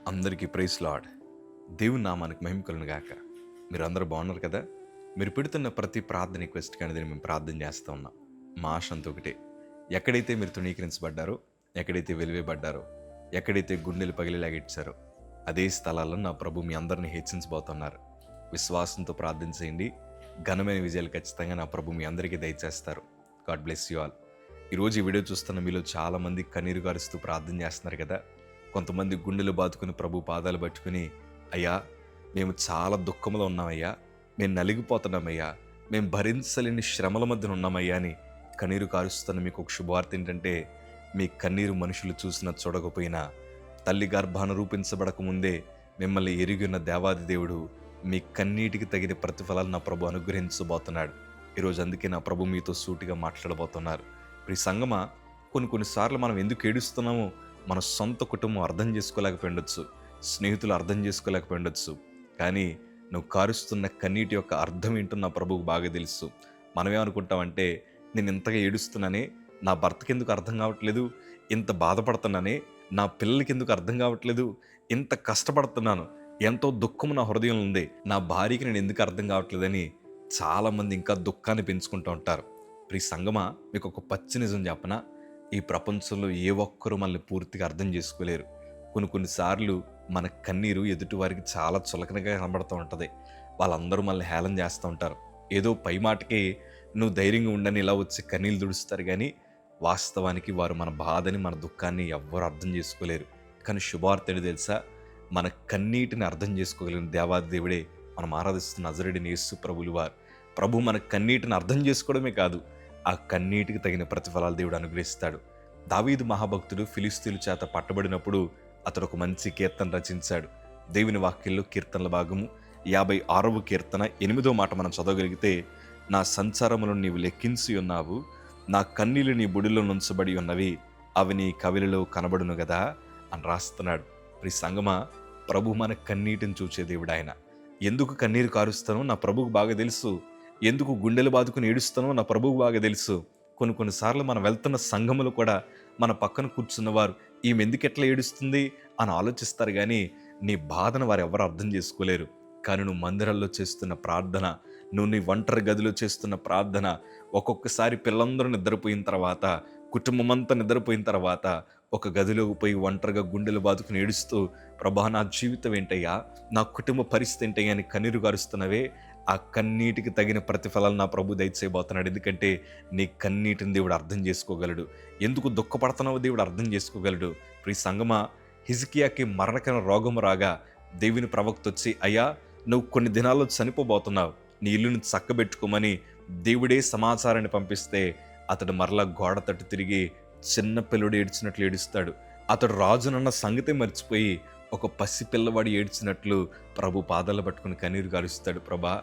అందరికీ praise lord. దేవుని నామానికి మహిమ కలుగును గాక. మీరు అందరూ బాగున్నారు కదా? మీరు పెడుతున్న ప్రతి ప్రార్థన రిక్వెస్ట్ కానీ మేము ప్రార్థన చేస్తూ ఉన్నాం. మా ఆశ అంతా ఒకటే, ఎక్కడైతే మీరు తృణీకరించబడ్డారో, ఎక్కడైతే వెలివేయబడ్డారో, ఎక్కడైతే గుండెలు పగిలేలాగిచ్చారో అదే స్థలాల్లో నా ప్రభు మీ అందరిని హెచ్చించబోతున్నారు. విశ్వాసంతో ప్రార్థన చేయండి. ఘనమైన విజయాలు ఖచ్చితంగా నా ప్రభు మీ అందరికీ దయచేస్తారు. God bless you all. ఈరోజు ఈ వీడియో చూస్తున్న మీలో చాలామంది కన్నీరు గారుస్తూ ప్రార్థన చేస్తున్నారు కదా. కొంతమంది గుండెలు బాదుకుని ప్రభు పాదాలు పట్టుకుని, అయ్యా మేము చాలా దుఃఖంలో ఉన్నామయ్యా, మేము నలిగిపోతున్నామయ్యా, మేము భరించలేని శ్రమల మధ్యన ఉన్నామయ్యా అని కన్నీరు కారుస్తున్న మీకు ఒక శుభవార్త ఏంటంటే, మీ కన్నీరు మనుషులు చూసినా చూడకపోయినా తల్లి గర్భాన రూపించబడక ముందే మిమ్మల్ని ఎరిగిన దేవాది దేవుడు మీ కన్నీటికి తగిన ప్రతిఫలాలు నా ప్రభు అనుగ్రహించబోతున్నాడు. ఈరోజు అందుకే నా ప్రభు మీతో సూటిగా మాట్లాడబోతున్నారు. ఈ సంగమా, కొన్నిసార్లు మనం ఎందుకు ఏడుస్తున్నామో మన సొంత కుటుంబం అర్థం చేసుకోలేకపోయిండొచ్చు, స్నేహితులు అర్థం చేసుకోలేకపోయిండొచ్చు. కానీ నువ్వు కారుస్తున్న కన్నీటి యొక్క అర్థం ఏంటో నా ప్రభువుకు బాగా తెలుసు. మనమేమనుకుంటామంటే, నేను ఇంతగా ఏడుస్తున్నానే, నా భర్తకి ఎందుకు అర్థం కావట్లేదు, ఇంత బాధపడుతున్నానే, నా పిల్లలకి ఎందుకు అర్థం కావట్లేదు, ఇంత కష్టపడుతున్నాను, ఎంతో దుఃఖం నా హృదయంలో ఉంది, నా భార్యకి నేను ఎందుకు అర్థం కావట్లేదని చాలామంది ఇంకా దుఃఖాన్ని పెంచుకుంటూ ఉంటారు. ఈ సంగమా, మీకు ఒక పచ్చి నిజం చెప్పనా, ఈ ప్రపంచంలో ఏ ఒక్కరూ మనల్ని పూర్తిగా అర్థం చేసుకోలేరు. కొన్నిసార్లు మన కన్నీరు ఎదుటి వారికి చాలా చులకనగా కనబడుతూ ఉంటుంది. వాళ్ళందరూ మనల్ని హేళన చేస్తూ ఉంటారు. ఏదో పై మాటకే నువ్వు ధైర్యంగా ఉండని ఇలా వచ్చి కన్నీళ్ళు దుడుస్తారు, కానీ వాస్తవానికి వారు మన బాధని, మన దుఃఖాన్ని ఎవ్వరూ అర్థం చేసుకోలేరు. కానీ శుభవార్త ఏంటో తెలుసా, మన కన్నీటిని అర్థం చేసుకోగలిగిన దేవాది దేవుడే మనం ఆరాధిస్తున్న నజరేయుడైన యేసు ప్రభువుల వారు. ప్రభు మన కన్నీటిని అర్థం చేసుకోవడమే కాదు, ఆ కన్నీటికి తగిన ప్రతిఫలాలు దేవుడు అనుగ్రహిస్తాడు. దావీదు మహాభక్తుడు ఫిలిస్తీయుల చేత పట్టబడినప్పుడు అతడు ఒక మంచి కీర్తన రచించాడు. దేవుని వాక్యంలో కీర్తనల భాగము 56వ కీర్తన 8వ మాట మనం చదవగలిగితే, నా సంచారములను నీవు లెక్కించి ఉన్నావు, నా కన్నీళ్ళు నీ బుడిలో నుంచబడి ఉన్నవి, అవి నీ కవిలలో కనబడును కదా అని రాస్తున్నాడు. ఈ సంగమా, ప్రభు మన కన్నీటిని చూచే దేవుడు ఆయన. ఎందుకు కన్నీరు కారుస్తానో నా ప్రభువుకు బాగా తెలుసు. ఎందుకు గుండెలు బాదుకుని ఏడుస్తానో నా ప్రభువుకు బాగా తెలుసు. కొన్నిసార్లు మనం వెళ్తున్న సంఘములు కూడా మన పక్కన కూర్చున్నవారు ఈమె ఎందుకు ఎట్లా ఏడుస్తుంది అని ఆలోచిస్తారు, కానీ నీ బాధను వారు ఎవరు అర్థం చేసుకోలేరు. కానీ నువ్వు మందిరాల్లో చేస్తున్న ప్రార్థన, నువ్వు నీ ఒంటరి గదిలో చేస్తున్న ప్రార్థన, ఒక్కొక్కసారి పిల్లలందరూ నిద్రపోయిన తర్వాత, కుటుంబం అంతా నిద్రపోయిన తర్వాత ఒక గదిలోకి పోయి ఒంటరిగా గుండెలు బాదుకుని ఏడుస్తూ, ప్రభా నా జీవితం ఏంటయ్యా, నా కుటుంబ పరిస్థితి ఏంటయ్యా అని కన్నీరు గారుస్తున్నవే, ఆ కన్నీటికి తగిన ప్రతిఫలాలు నా ప్రభు దయచేయబోతున్నాడు. ఎందుకంటే నీ కన్నీటిని దేవుడు అర్థం చేసుకోగలడు. ఎందుకు దుఃఖపడుతున్నావో దేవుడు అర్థం చేసుకోగలడు. ఈ సంగమా, హిజ్కియాకి మరణకర రోగం రాగా దేవుని ప్రవక్త వచ్చి, అయ్యా నువ్వు కొన్ని దినాల్లో చనిపోబోతున్నావు, నీ ఇల్లుని చక్కబెట్టుకోమని దేవుడే సమాచారాన్ని పంపిస్తే, అతడు మరలా గోడ తట్టు తిరిగి చిన్న పిల్లడు ఏడ్చినట్లు ఏడుస్తాడు. అతడు రాజునన్న సంగతే మర్చిపోయి ఒక పసి పిల్లవాడు ఏడ్చినట్లు ప్రభు పాదాలు పట్టుకుని కన్నీరు గారుస్తాడు. ప్రభా,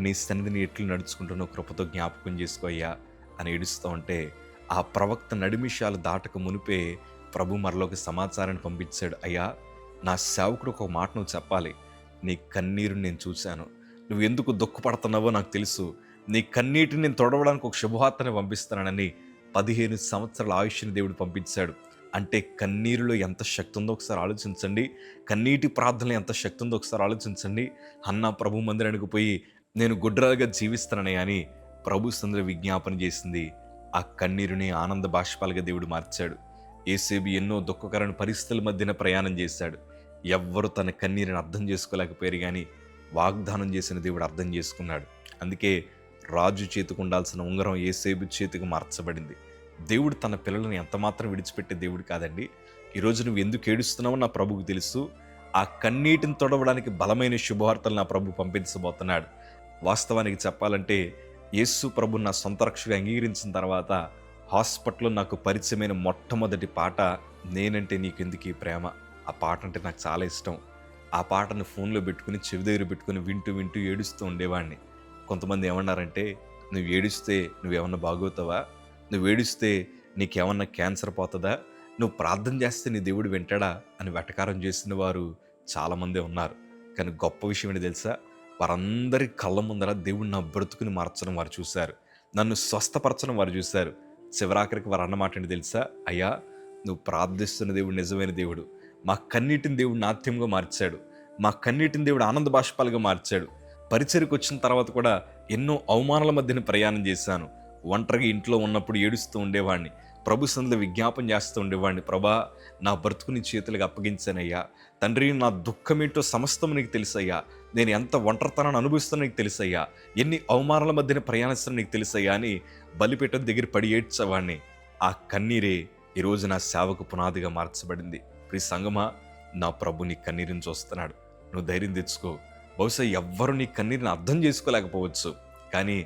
నీ సన్నిధిని ఎట్లు నడుచుకుంటున్నావు, కృపతో జ్ఞాపకం చేసుకో అయ్యా అని ఏడుస్తూ ఉంటే, ఆ ప్రవక్త నడిమిషాలు దాటక మునిపే ప్రభు మరలోకి సమాచారాన్ని పంపించాడు. అయ్యా, నా సేవకుడు ఒక మాట నువ్వు చెప్పాలి, నీ కన్నీరు నేను చూశాను, నువ్వు ఎందుకు దుఃఖపడుతున్నావో నాకు తెలుసు, నీ కన్నీటిని నేను తొడవడానికి ఒక శుభవార్తని పంపిస్తున్నానని 15 సంవత్సరాల ఆయుష్ని దేవుడు పంపించాడు. అంటే కన్నీరులో ఎంత శక్తి ఉందో ఒకసారి ఆలోచించండి. కన్నీటి ప్రార్థనలో ఎంత శక్తి ఉందో ఒకసారి ఆలోచించండి. హన్నా ప్రభు మందిరానికి పోయి నేను గుడ్రాలుగా జీవిస్తానని అని ప్రభు సందులో విజ్ఞాపన చేసింది. ఆ కన్నీరుని ఆనంద బాష్పాలుగా దేవుడు మార్చాడు. యేసేబు ఎన్నో దుఃఖకరమైన పరిస్థితుల మధ్యన ప్రయాణం చేశాడు. ఎవ్వరు తన కన్నీరుని అర్థం చేసుకోలేకపోయారు, కానీ వాగ్దానం చేసిన దేవుడు అర్థం చేసుకున్నాడు. అందుకే రాజు చేతికి ఉండాల్సిన ఉంగరం యేసేబు చేతికి మార్చబడింది. దేవుడు తన పిల్లలను ఎంతమాత్రం విడిచిపెట్టే దేవుడు కాదండి. ఈరోజు నువ్వు ఎందుకు ఏడుస్తున్నావో నా ప్రభువుకు తెలుసు. ఆ కన్నీటిని తొడవడానికి బలమైన శుభవార్తలు నా ప్రభు పంపించబోతున్నాడు. వాస్తవానికి చెప్పాలంటే, యేసు ప్రభు నా సొంత రక్షగా అంగీకరించిన తర్వాత హాస్పిటల్లో నాకు పరిచయమైన మొట్టమొదటి పాట నేనంటే నీకెందుకు ఈ ప్రేమ. ఆ పాట అంటే నాకు చాలా ఇష్టం. ఆ పాటను ఫోన్లో పెట్టుకుని చెవి దగ్గర పెట్టుకుని వింటూ వింటూ ఏడుస్తూ ఉండేవాడిని. కొంతమంది ఏమన్నారంటే, నువ్వు ఏడిస్తే నువ్వేమన్నా బాగోతావా, నువ్వు ఏడిస్తే నీకేమన్నా క్యాన్సర్ పోతుందా, నువ్వు ప్రార్థన చేస్తే నీ దేవుడు వింటాడా అని వెటకారం చేసిన వారు చాలామందే ఉన్నారు. కానీ గొప్ప విషయం ఏంటి తెలుసా, వారందరి కళ్ళ ముందర దేవుడు నా బ్రతుకుని మార్చడం వారు చూశారు, నన్ను స్వస్థపరచడం వారు చూశారు. చివరాఖరికి వారు అన్నమాట ఏంటి తెలుసా, అయ్యా నువ్వు ప్రార్థిస్తున్న దేవుడు నిజమైన దేవుడు, మా కన్నీటిని దేవుడు నాట్యంగా మార్చాడు. మా కన్నీటిని దేవుడు ఆనంద బాష్పాలుగా మార్చాడు. పరిచర్యకు వచ్చిన తర్వాత కూడా ఎన్నో అవమానాల మధ్యన ప్రయాణం చేశాను. ఒంటరిగా ఇంట్లో ఉన్నప్పుడు ఏడుస్తూ ఉండేవాడిని. ప్రభు సన్నిధిలో విజ్ఞాపన చేస్తూ ఉండేవాడిని. ప్రభా, నా బ్రతుకు నీ చేతులకు అప్పగించానయ్యా. తండ్రి, నా దుఃఖమేంటో సమస్తం నీకు తెలుసయ్యా. నేను ఎంత ఒంటరితనాన్ని అనుభవిస్తానో నీకు తెలుసయ్యా. ఎన్ని అవమానాల మధ్యన ప్రయాణిస్తానో నీకు తెలుసయ్యా అని బలిపీఠం దగ్గర పడి ఏడ్చేవాడిని. ఆ కన్నీరే ఈరోజు నా సేవకు పునాదిగా మార్చబడింది. ప్రియ సంగమా, నా ప్రభు నీ కన్నీరుని చూస్తున్నాడు. నువ్వు ధైర్యం తెచ్చుకో. బహుశా ఎవ్వరు నీ కన్నీరుని అర్థం చేసుకోలేకపోవచ్చు, కానీ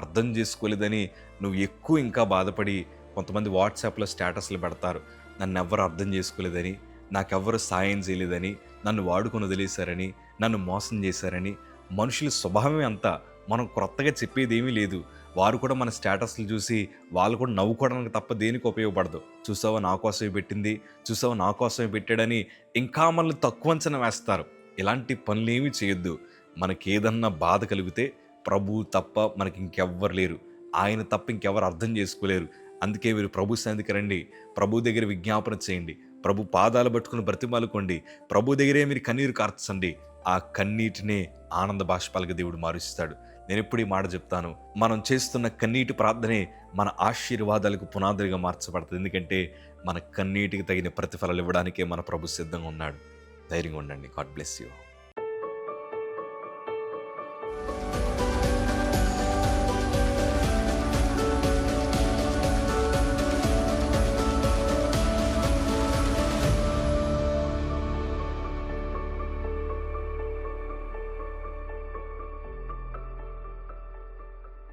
అర్థం చేసుకోలేదని నువ్వు ఎక్కువ ఇంకా బాధపడి కొంతమంది వాట్సాప్లో స్టేటస్లు పెడతారు. నన్ను ఎవ్వరు అర్థం చేసుకోలేదని, నాకెవ్వరు సాయం చేయలేదని, నన్ను వాడుకొని వదిలేశారని, నన్ను మోసం చేశారని. మనుషుల స్వభావమే అంతా. మనం క్రొత్తగా చెప్పేది ఏమీ లేదు. వారు కూడా మన స్టేటస్లు చూసి వాళ్ళు కూడా నవ్వుకోవడానికి తప్ప దేనికి ఉపయోగపడదు. చూసావా నా కోసమే పెట్టింది, చూసావా నా కోసమే పెట్టాడని ఇంకా మనల్ని తక్కువ అంచనా వేస్తారు. ఇలాంటి పనులేమీ చేయొద్దు. మనకేదన్నా బాధ కలిగితే ప్రభువు తప్ప మనకి ఇంకెవ్వరు లేరు. ఆయన తప్ప ఇంకెవరు అర్థం చేసుకోలేరు. అందుకే మీరు ప్రభు సన్నిధికి రండి. ప్రభు దగ్గర విజ్ఞాపన చేయండి. ప్రభు పాదాలు పట్టుకుని బ్రతిమాలుకోండి. ప్రభు దగ్గరే మీరు కన్నీరు కార్చండి. ఆ కన్నీటినే ఆనంద బాష్పాలుగా దేవుడు మారుస్తాడు. నేను ఎప్పుడు ఈ మాట చెప్తాను, మనం చేస్తున్న కన్నీటి ప్రార్థనే మన ఆశీర్వాదాలకు పునాదులుగా మార్చబడుతుంది. ఎందుకంటే మన కన్నీటికి తగిన ప్రతిఫలాలు ఇవ్వడానికే మన ప్రభు సిద్ధంగా ఉన్నాడు. ధైర్యంగా ఉండండి. God bless you.